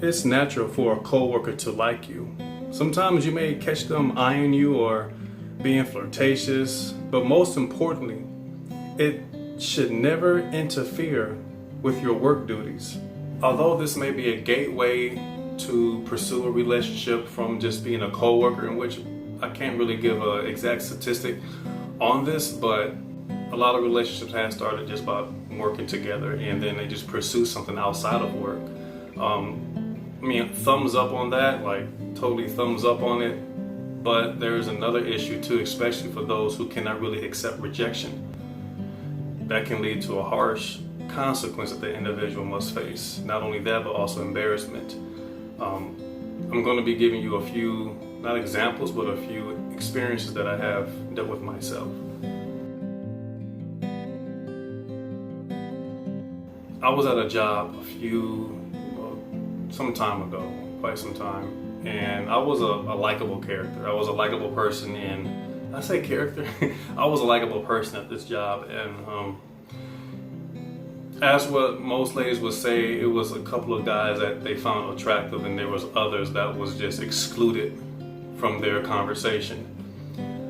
It's natural for a coworker to like you. Sometimes you may catch them eyeing you or being flirtatious, but most importantly, it should never interfere with your work duties. Although this may be a gateway to pursue a relationship from just being a coworker, in which I can't really give an exact statistic on this, but a lot of relationships have started just by working together and then they just pursue something outside of work. Thumbs up on that, like totally thumbs up on it. But there's another issue too, especially for those who cannot really accept rejection. That can lead to a harsh consequence that the individual must face. Not only that, but also embarrassment. I'm going to be giving you a few, not examples, but a few experiences that I have dealt with myself. I was at a job some time ago, quite some time, and I was a likable character. I was a likable person, and I say character, I was a likable person at this job, and as what most ladies would say, it was a couple of guys that they found attractive, and there was others that was just excluded from their conversation.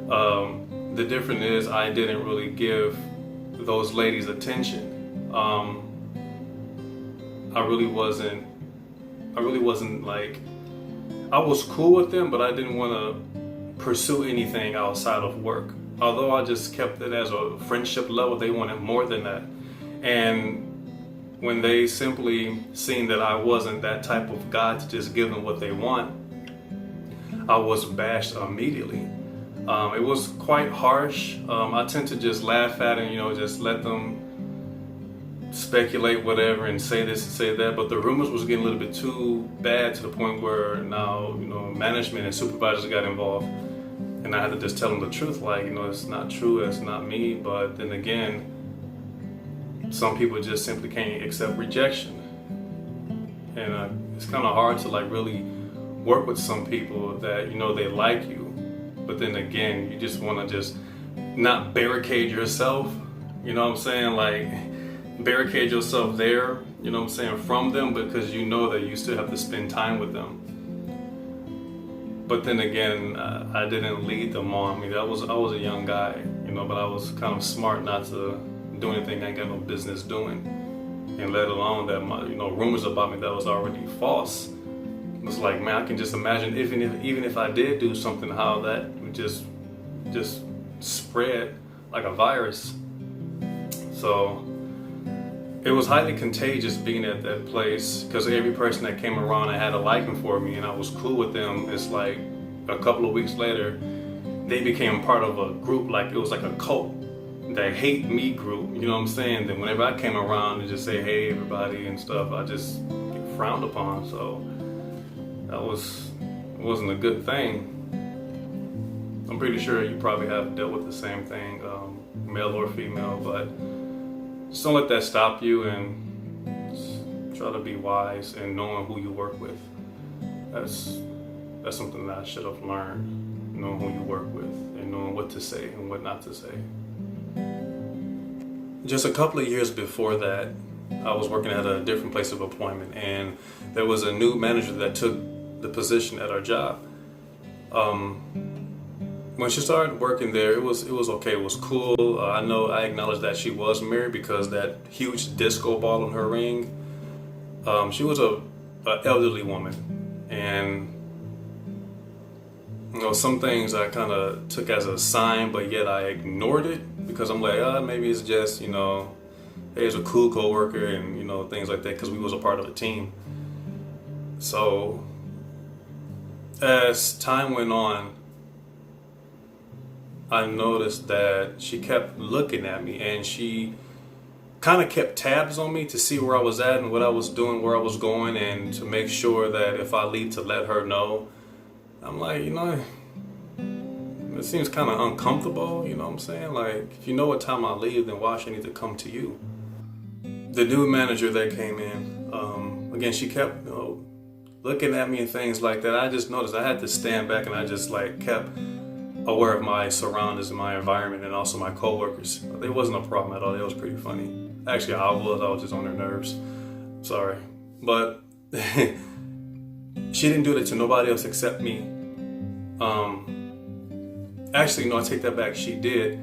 The difference is I didn't really give those ladies attention. I really wasn't like, I was cool with them, but I didn't want to pursue anything outside of work. Although I just kept it as a friendship level, they wanted more than that. And when they simply seen that I wasn't that type of guy to just give them what they want, I was bashed immediately. It was quite harsh. I tend to just laugh at it, just let them speculate whatever and say this and say that, but the rumors was getting a little bit too bad to the point where now, management and supervisors got involved, and I had to just tell them the truth, like, it's not true, it's not me. But then again, some people just simply can't accept rejection, and it's kind of hard to like really work with some people that they like you, but then again, you just want to just not barricade yourself, like barricade yourself there, from them, because you know that you still have to spend time with them. But then again, I didn't lead them on. I was a young guy, but I was kind of smart not to do anything I ain't got no business doing, and let alone that rumors about me that was already false. It's like, man, I can just imagine even if I did do something, how that would just spread like a virus. So it was highly contagious being at that place, because every person that came around, I had a liking for me, and I was cool with them. It's like a couple of weeks later, they became part of a group, like it was like a cult, that hate me group. Then whenever I came around and just say, hey, everybody and stuff, I just get frowned upon. So that wasn't a good thing. I'm pretty sure you probably have dealt with the same thing, male or female, but just don't let that stop you, and try to be wise and knowing who you work with. That's something that I should have learned, knowing who you work with and knowing what to say and what not to say. Just a couple of years before that, I was working at a different place of employment, and there was a new manager that took the position at our job. When she started working there, it was okay. It was cool. I acknowledged that she was married because that huge disco ball in her ring. She was a elderly woman, and some things I kind of took as a sign, but yet I ignored it because I'm like, maybe it's just hey, it's a cool coworker, and things like that, because we was a part of a team. So as time went on, I noticed that she kept looking at me, and she kind of kept tabs on me to see where I was at and what I was doing, where I was going, and to make sure that if I leave, to let her know. I'm like, it seems kind of uncomfortable, Like, if you know what time I leave, then why should I need to come to you? The new manager that came in, again, she kept, looking at me and things like that. I just noticed I had to stand back, and I just kept aware of my surroundings and my environment, and also my coworkers. It wasn't a problem at all. It was pretty funny. Actually, I was just on their nerves. Sorry. But she didn't do that to nobody else except me. Actually, no, I take that back. She did.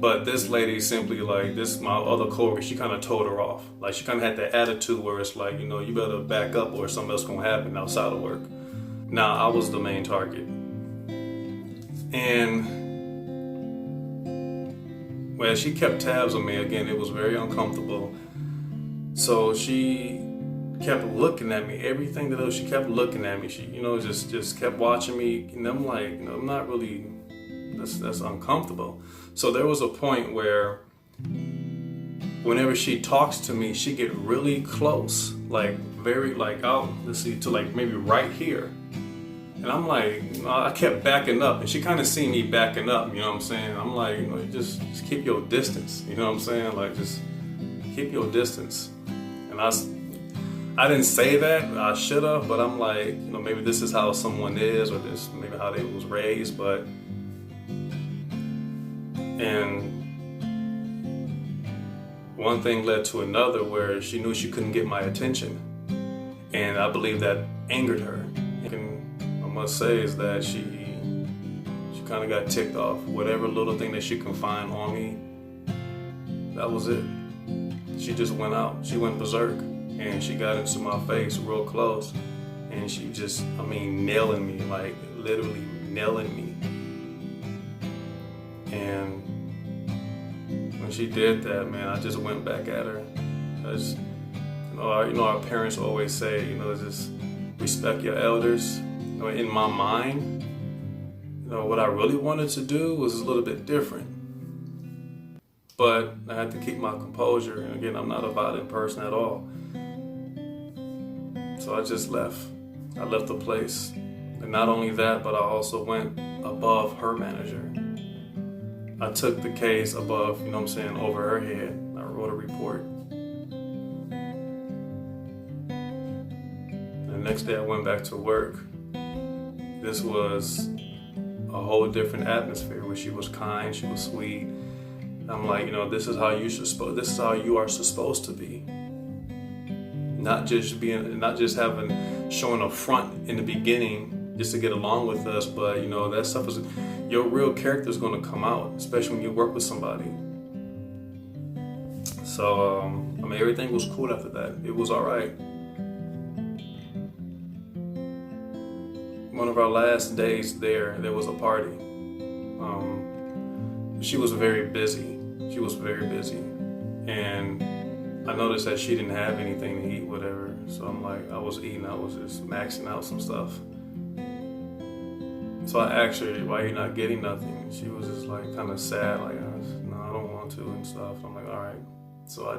But this lady simply, like, this, my other coworker, she kind of told her off. Like, she kind of had that attitude where it's like, you better back up or something else going to happen outside of work. Now, I was the main target. And, well, she kept tabs on me. Again, it was very uncomfortable. So she kept looking at me. Everything that she kept looking at me. She, just kept watching me. And I'm like, I'm not really... That's uncomfortable. So there was a point where whenever she talks to me, she get really close, like very like out, let's see, to like maybe right here. And I'm like, I kept backing up, and she kind of seen me backing up, you know what I'm saying? I'm like, just keep your distance, you know what I'm saying? Like, just keep your distance. And I didn't say that, I should have, but I'm like, maybe this is how someone is, or this maybe how they was raised, but. And one thing led to another where she knew she couldn't get my attention. And I believe that angered her. And I must say is that she kind of got ticked off. Whatever little thing that she can find on me, that was it. She just went out. She went berserk. And she got into my face real close. And she just, nailing me, like literally nailing me. And when she did that, man, I just went back at her. Our parents always say, just respect your elders. In my mind, what I really wanted to do was a little bit different. But I had to keep my composure. And again, I'm not a violent person at all. So I just left. I left the place. And not only that, but I also went above her manager. I took the case above, over her head. I wrote a report. The next day I went back to work. This was a whole different atmosphere where she was kind, she was sweet. I'm like, this is how you are supposed to be. Not just showing a front in the beginning just to get along with us, but that stuff is, your real character is going to come out, especially when you work with somebody. So everything was cool after that. It was all right. One of our last days there was a party. She was very busy. And I noticed that she didn't have anything to eat, whatever. So I'm like, I was just maxing out some stuff. So I asked her, why you not getting nothing? She was just like kind of sad, like, no, I don't want to and stuff. I'm like, all right. So I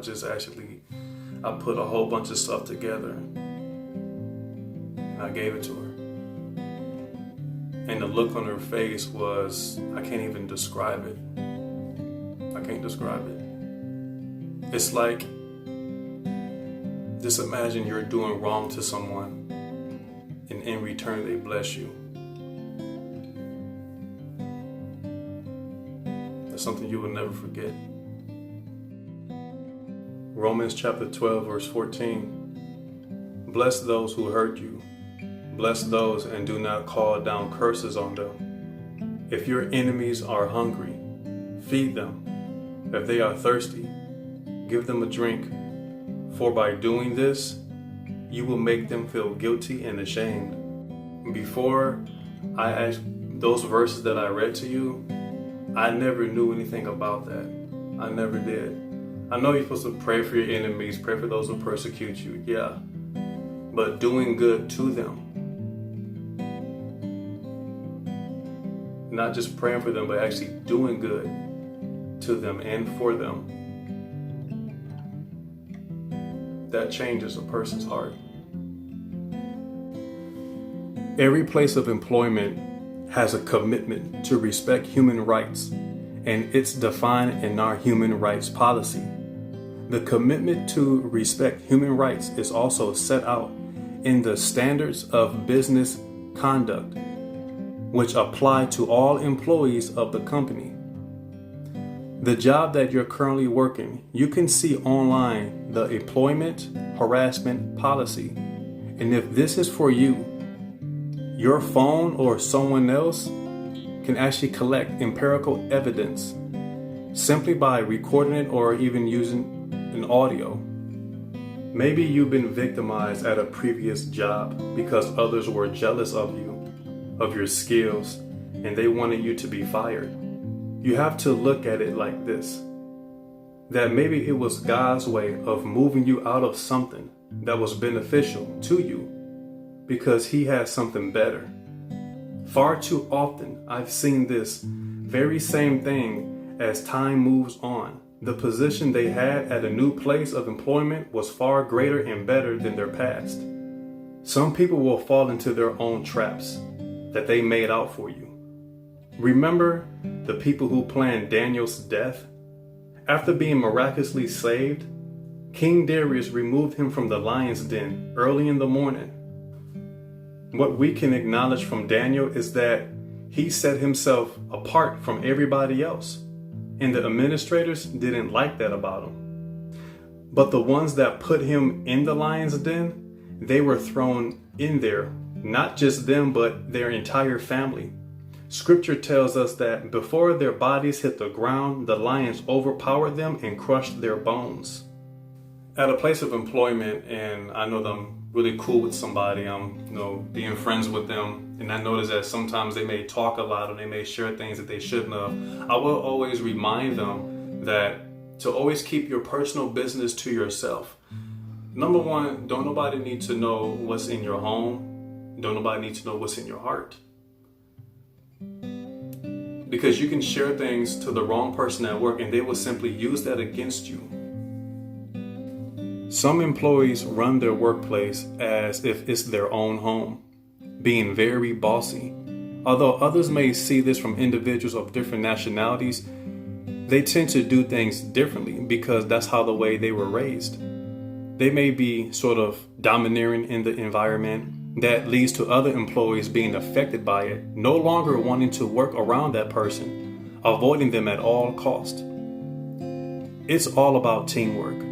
put a whole bunch of stuff together and I gave it to her. And the look on her face was, I can't even describe it. I can't describe it. It's like, just imagine you're doing wrong to someone and in return they bless you. That's something you will never forget. Romans chapter 12, verse 14. Bless those who hurt you. Bless those and do not call down curses on them. If your enemies are hungry, feed them. If they are thirsty, give them a drink. For by doing this, you will make them feel guilty and ashamed. Before I asked those verses that I read to you, I never knew anything about that. I never did. I know you're supposed to pray for your enemies, pray for those who persecute you, yeah. But doing good to them. Not just praying for them, but actually doing good to them and for them. That changes a person's heart. Every place of employment has a commitment to respect human rights, and it's defined in our human rights policy. The commitment to respect human rights is also set out in the standards of business conduct, which apply to all employees of the company. The job that you're currently working, you can see online the employment harassment policy. And if this is for you, your phone or someone else can actually collect empirical evidence simply by recording it or even using an audio. Maybe you've been victimized at a previous job because others were jealous of you, of your skills, and they wanted you to be fired. You have to look at it like this, that maybe it was God's way of moving you out of something that was beneficial to you because He had something better. Far too often, I've seen this very same thing as time moves on. The position they had at a new place of employment was far greater and better than their past. Some people will fall into their own traps that they made out for you. Remember the people who planned Daniel's death? After being miraculously saved, King Darius removed him from the lion's den early in the morning. What we can acknowledge from Daniel is that he set himself apart from everybody else, and the administrators didn't like that about him. But the ones that put him in the lion's den, they were thrown in there, not just them, but their entire family. Scripture tells us that before their bodies hit the ground, the lions overpowered them and crushed their bones. At a place of employment, and I know that I'm really cool with somebody, I'm being friends with them, and I notice that sometimes they may talk a lot or they may share things that they shouldn't have. I will always remind them that to always keep your personal business to yourself. Number one, don't nobody need to know what's in your home. Don't nobody need to know what's in your heart. Because you can share things to the wrong person at work and they will simply use that against you. Some employees run their workplace as if it's their own home, being very bossy. Although others may see this from individuals of different nationalities, they tend to do things differently because that's how the way they were raised. They may be sort of domineering in the environment that leads to other employees being affected by it, no longer wanting to work around that person, avoiding them at all cost. It's all about teamwork.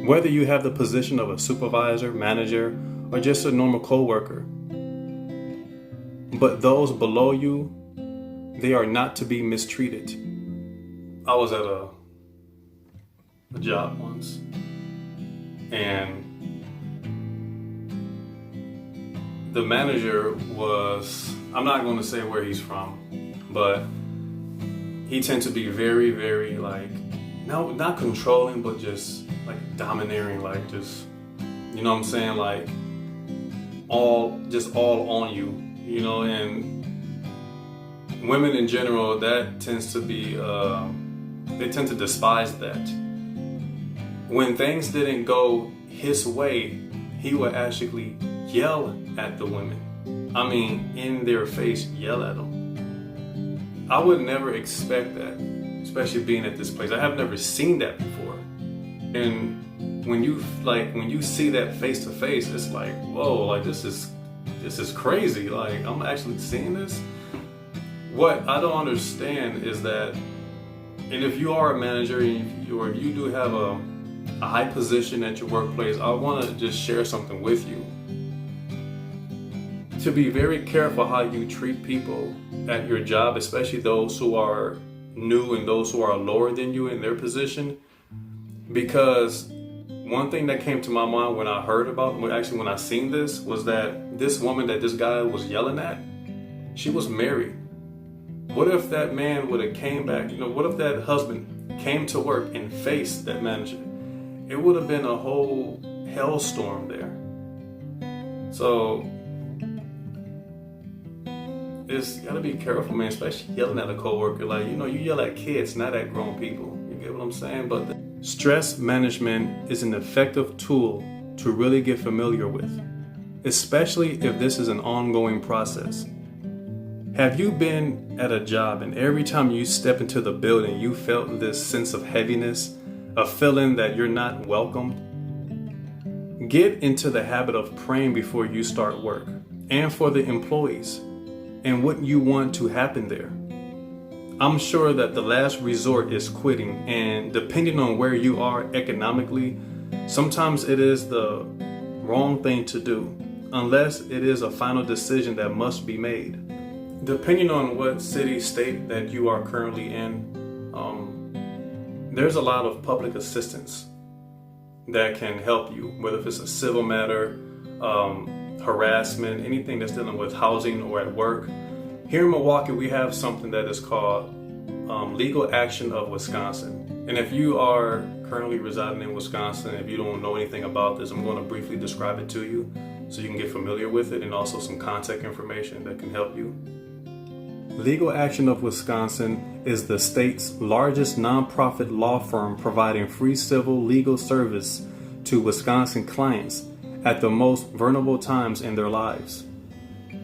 Whether you have the position of a supervisor, manager, or just a normal coworker, but those below you, they are not to be mistreated. I was at a job once, and the manager was, I'm not going to say where he's from, but he tends to be very, very not controlling, but just domineering, just, you know what I'm saying? All on you, and women in general, that tends to be, they tend to despise that. When things didn't go his way, he would actually yell at the women. I mean, in their face, yell at them. I would never expect that, especially being at this place. I have never seen that before. And when you see that face to face, it's like, whoa, this is crazy. I'm actually seeing this. What I don't understand is that, and if you are a manager or if you do have a high position at your workplace, I want to just share something with you. To be very careful how you treat people at your job, especially those who are new and those who are lower than you in their position. Because one thing that came to my mind when I seen this, was that this woman that this guy was yelling at, she was married. What if that man would have came back? What if that husband came to work and faced that manager? It would have been a whole hellstorm there. So it's gotta be careful, man, especially yelling at a coworker. You yell at kids, not at grown people. You get what I'm saying? But stress management is an effective tool to really get familiar with, especially if this is an ongoing process. Have you been at a job and every time you step into the building, you felt this sense of heaviness, a feeling that you're not welcomed? Get into the habit of praying before you start work, and for the employees, and what you want to happen there. I'm sure that the last resort is quitting, and depending on where you are economically, sometimes it is the wrong thing to do. unless it is a final decision that must be made. Depending on what city, state that you are currently in, there's a lot of public assistance that can help you, whether if it's a civil matter, harassment, anything that's dealing with housing or at work. Here in Milwaukee, we have something that is called Legal Action of Wisconsin. And if you are currently residing in Wisconsin, if you don't know anything about this, I'm going to briefly describe it to you so you can get familiar with it, and also some contact information that can help you. Legal Action of Wisconsin is the state's largest nonprofit law firm providing free civil legal service to Wisconsin clients at the most vulnerable times in their lives.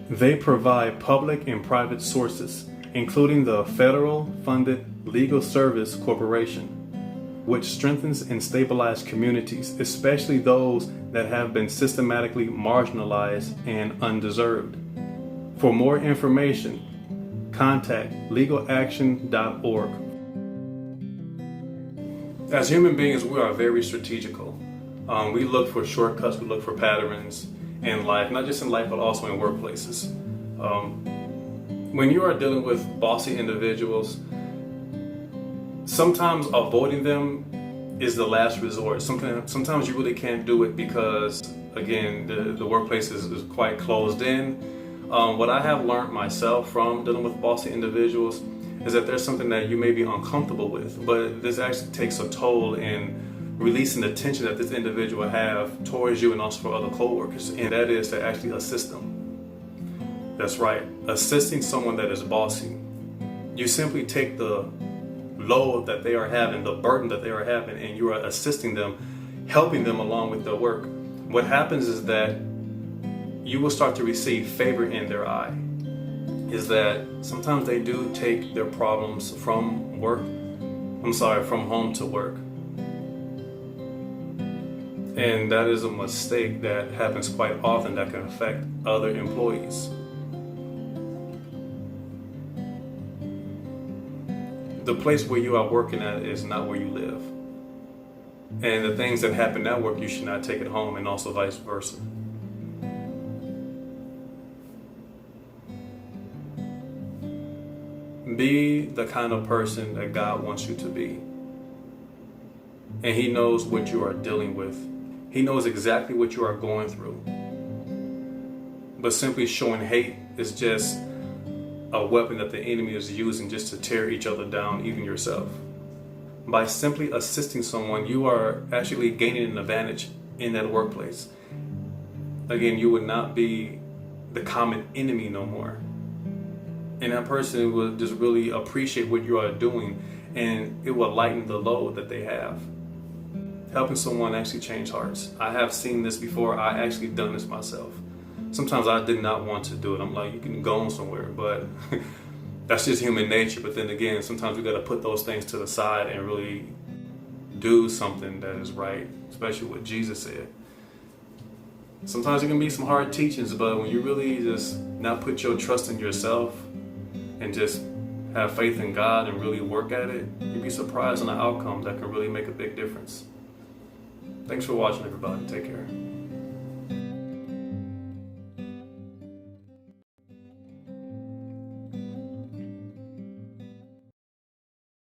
They provide public and private sources, including the federal funded Legal Service Corporation, which strengthens and stabilizes communities, especially those that have been systematically marginalized and undeserved. For more information, contact legalaction.org. As human beings, we are very strategical. We look for shortcuts, we look for patterns in life, not just in life, but also in workplaces. When you are dealing with bossy individuals, sometimes avoiding them is the last resort. Sometimes you really can't do it because, again, the workplace is quite closed in. What I have learned myself from dealing with bossy individuals is that there's something that you may be uncomfortable with, but this actually takes a toll in releasing the tension that this individual have towards you and also for other coworkers, and that is to actually assist them. That's right, assisting someone that is bossy. You simply take the load that they are having, the burden that they are having, and you are assisting them, helping them along with their work. What happens is that you will start to receive favor in their eye. Is that sometimes they do take their problems from home to work. And that is a mistake that happens quite often that can affect other employees. The place where you are working at is not where you live. And the things that happen at work, you should not take it home, and also vice versa. Be the kind of person that God wants you to be. And He knows what you are dealing with. He knows exactly what you are going through. But simply showing hate is just a weapon that the enemy is using just to tear each other down, even yourself. By simply assisting someone, you are actually gaining an advantage in that workplace. Again, you would not be the common enemy no more. And that person will just really appreciate what you are doing, and it will lighten the load that they have. Helping someone actually change hearts. I have seen this before. I actually done this myself. Sometimes I did not want to do it. I'm like, you can go on somewhere, but that's just human nature. But then again, sometimes we got to put those things to the side and really do something that is right, especially what Jesus said. Sometimes it can be some hard teachings, but when you really just not put your trust in yourself and just have faith in God and really work at it, you'd be surprised on the outcomes that can really make a big difference. Thanks for watching, everybody. Take care.